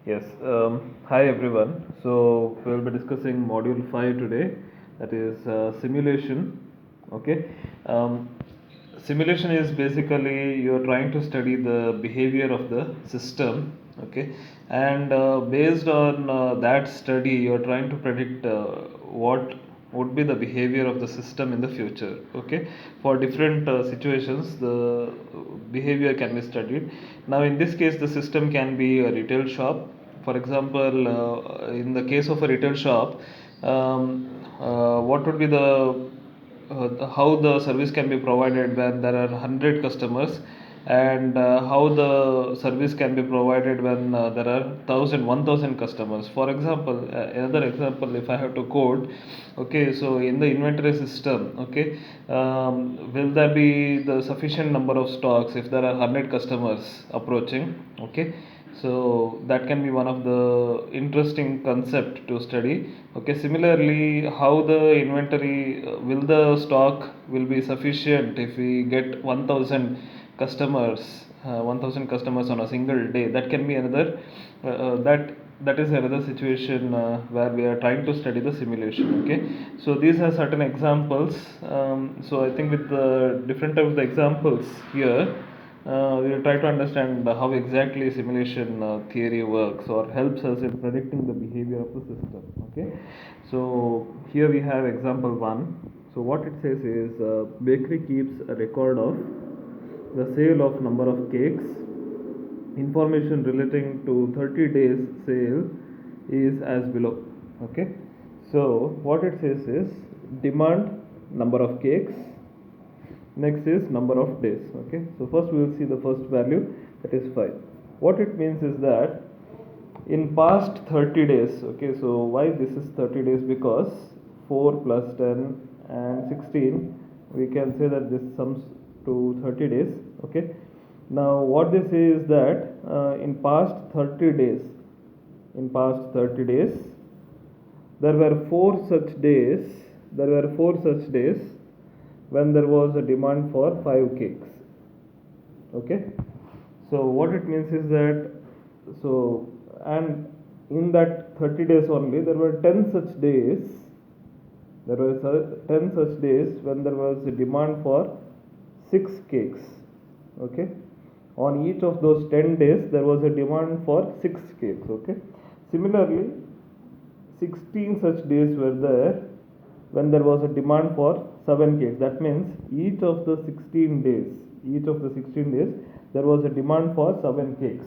Yes, hi everyone. So we'll be discussing module 5 today, that is simulation. Okay, um, simulation is basically you're trying to study the behavior of the system. Okay, and based on that study, you're trying to predict what would be the behavior of the system in the future. Okay, for different situations the behavior can be studied. Now in this case the system can be a retail shop. For example, in the case of a retail shop, what would be how the service can be provided when there are 100 customers, and how the service can be provided when there are 1000 customers. For example, another example, if I have to quote, okay, so in the inventory system, okay, will there be the sufficient number of stocks if there are 100 customers approaching? Okay, so that can be one of the interesting concept to study. Okay, similarly, how the inventory will the stock will be sufficient if we get 1000 customers, 1000 customers on a single day. That can be another that is another situation where we are trying to study the simulation. Okay, so these are certain examples. So I think with the different types of the examples here, we will try to understand how exactly simulation theory works or helps us in predicting the behavior of the system. Okay, so here we have example 1. So what it says is bakery keeps a record of the sale of number of cakes. Information relating to 30 days sale is as below. Okay, so what it says is demand, number of cakes, next is number of days. Okay, so first we will see the first value, that is 5. What it means is that in past 30 days, okay, so why this is 30 days? Because 4 plus 10 and 16, we can say that this sums to 30 days. Okay, now what they say is that in past 30 days, in past 30 days there were 4 such days when there was a demand for 5 cakes. Okay, so what it means is that, so, and in that 30 days only there were 10 such days, there were 10 such days when there was a demand for 6 cakes. Okay, on each of those 10 days there was a demand for 6 cakes. Okay, similarly 16 such days were there when there was a demand for 7 cakes. That means each of the 16 days there was a demand for 7 cakes.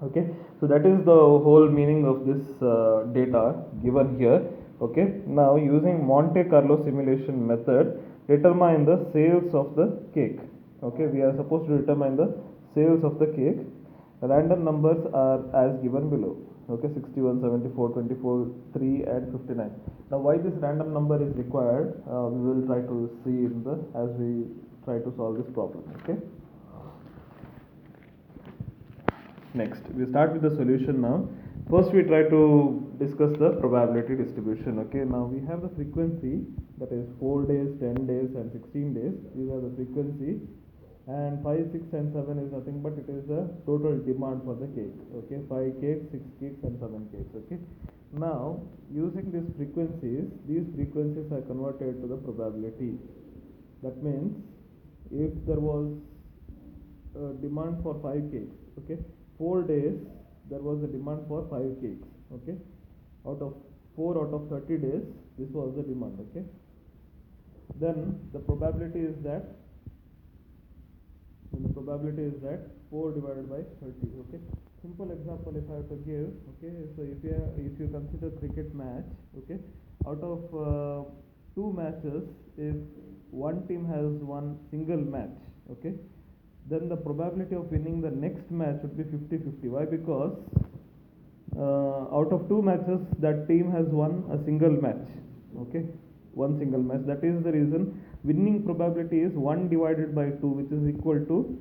Okay, so that is the whole meaning of this data given here. Okay, now using Monte Carlo simulation method, determine the sales of the cake. Okay, we are supposed to determine the sales of the cake. Random numbers are as given below. Okay, 61, 74, 24, 3 and 59. Now why this random number is required, we will try to see in the as we try to solve this problem. Okay, next we start with the solution. Now first we try to discuss the probability distribution. Okay, now we have the frequency, that is 4 days, 10 days and 16 days. These are the frequency, and 5, 6 and 7 is nothing but it is the total demand for the cake. Okay, 5 cakes, 6 cakes and 7 cakes. Okay, now using these frequencies are converted to the probability. That means if there was demand for 5 cakes, okay, 4 days there was a demand for 5 cakes. Okay, out of 4 out of 30 days this was the demand. Okay, then the probability is that 4 divided by 30. Okay, simple example if I have to give. Okay, so if you consider cricket match, okay, out of 2 matches, if one team has won single match, okay, then the probability of winning the next match would be 50-50. Why? Because out of 2 matches that team has won a single match. Okay, one single match. That is the reason winning probability is 1 divided by 2, which is equal to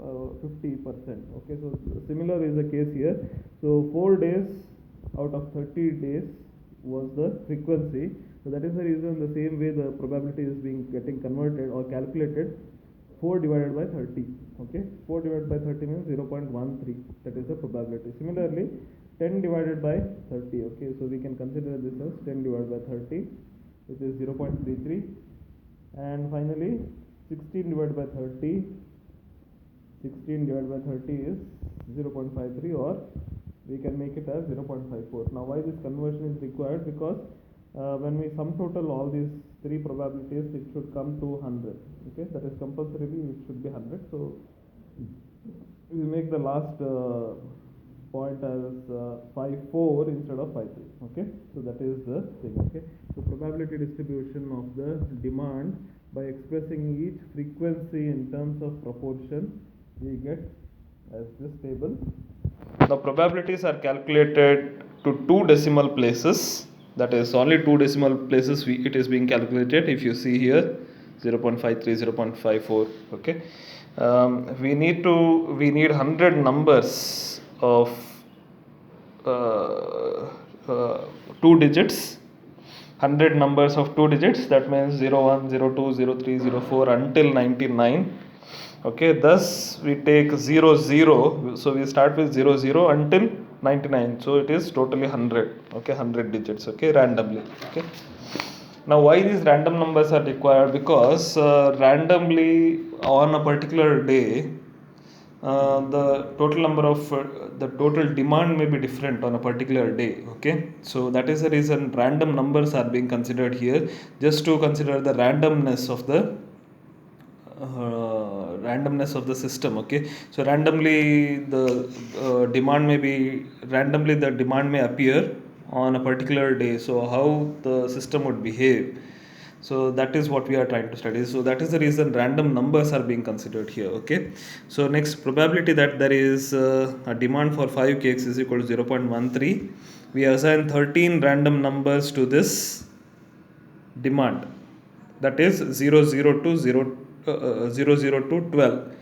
50%. Okay, so similar is the case here. So 4 days out of 30 days was the frequency. So that is the reason, the same way the probability is getting converted or calculated, 4 divided by 30. Okay, 4 divided by 30 means 0.13. That is the probability. Similarly, 10 divided by 30. Okay, so we can consider this as 10 divided by 30, which is 0.33. And finally, 16 divided by 30. 16 divided by 30 is 0.53, or we can make it as 0.54. Now, why this conversion is required? Because when we sum total all these three probabilities, it should come to 100. Okay, that is compulsorily it should be 100. So we make the last point as 5,4 instead of 5,3. Okay, so that is the thing. Okay, so probability distribution of the demand by expressing each frequency in terms of proportion, we get as this table. The probabilities are calculated to 2 decimal places. That is only 2 decimal places it is being calculated. If you see here, 0.53, 0.54. Okay, we need 100 numbers of 2 digits. 100 numbers of 2 digits, that means 01, 02, 03, 04 until 99. Okay, thus we take 00, so we start with 00 until 99, so it is totally 100. Okay, 100 digits. Okay, randomly. Okay, now why these random numbers are required? Because randomly on a particular day, the total number of the total demand may be different on a particular day. Okay, so that is the reason random numbers are being considered here, just to consider the randomness of the system. Okay, so randomly the demand may appear on a particular day, so how the system would behave. So that is what we are trying to study. So that is the reason random numbers are being considered here. Okay, so next, probability that there is a demand for 5 cakes is equal to 0.13. We assign 13 random numbers to this demand, that is 00 to 12.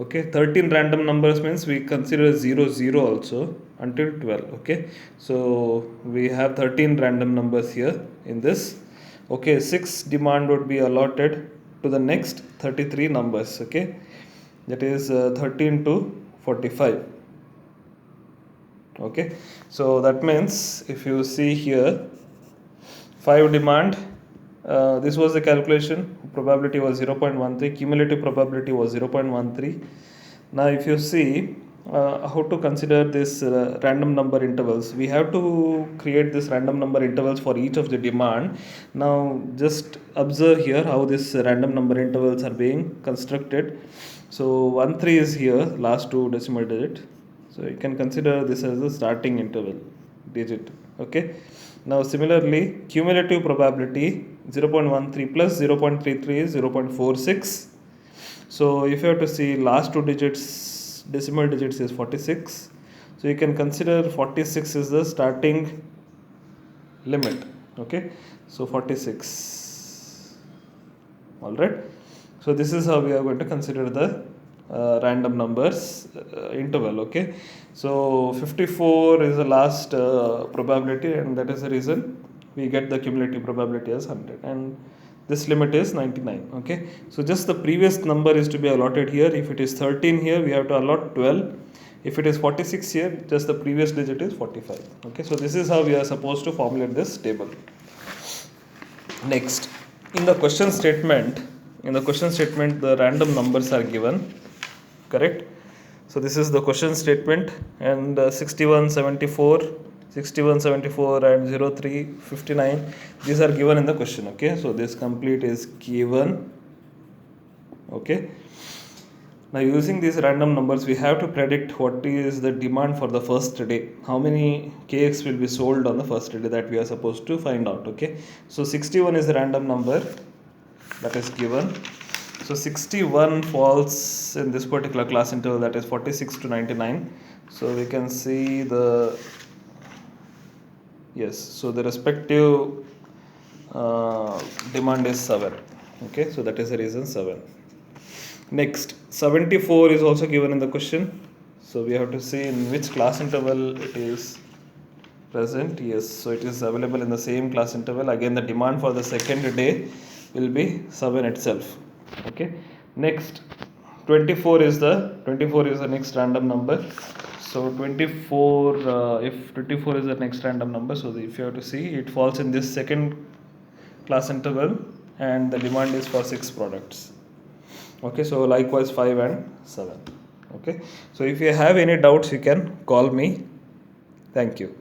Okay, 13 random numbers means we consider 00 also until 12. Okay, so we have 13 random numbers here in this. Okay, 6 demand would be allotted to the next 33 numbers. Okay, that is 13 to 45. Okay, so that means if you see here, 5 demand, this was the calculation, probability was 0.13, cumulative probability was 0.13. Now if you see how to consider this random number intervals, we have to create this random number intervals for each of the demand. Now just observe here how this random number intervals are being constructed. So 13 is here, last 2 decimal digit, so you can consider this as the starting interval digit. Okay, now similarly, cumulative probability 0.13 plus 0.33 is 0.46. So if you have to see last 2 digits, decimal digits is 46. So you can consider 46 is the starting limit. Okay, so 46. Alright, so this is how we are going to consider the random numbers interval. Okay, so 54 is the last probability, and that is the reason we get the cumulative probability as 100, and this limit is 99. Okay, so just the previous number is to be allotted here. If it is 13 here, we have to allot 12. If it is 46 here, just the previous digit is 45. Okay, so this is how we are supposed to formulate this table. Next, in the question statement, the random numbers are given. Correct? So this is the question statement, and 61, 74, 61, 74 and 03, 59, these are given in the question. Okay, so this complete is given. Okay, now using these random numbers, we have to predict what is the demand for the first day. How many cakes will be sold on the first day, that we are supposed to find out. Okay, so 61 is a random number that is given. So 61 falls in this particular class interval, that is 46 to 99. So we can see the, yes, so the respective demand is 7. Okay, so that is the reason 7. Next, 74 is also given in the question. So we have to see in which class interval it is present. Yes, so it is available in the same class interval. Again, the demand for the second day will be 7 itself. Okay, next, 24 is the next random number. So 24, if 24 is the next random number, so if you have to see, it falls in this second class interval, and the demand is for 6 products. Okay, so likewise 5 and 7. Okay, so if you have any doubts, you can call me. Thank you.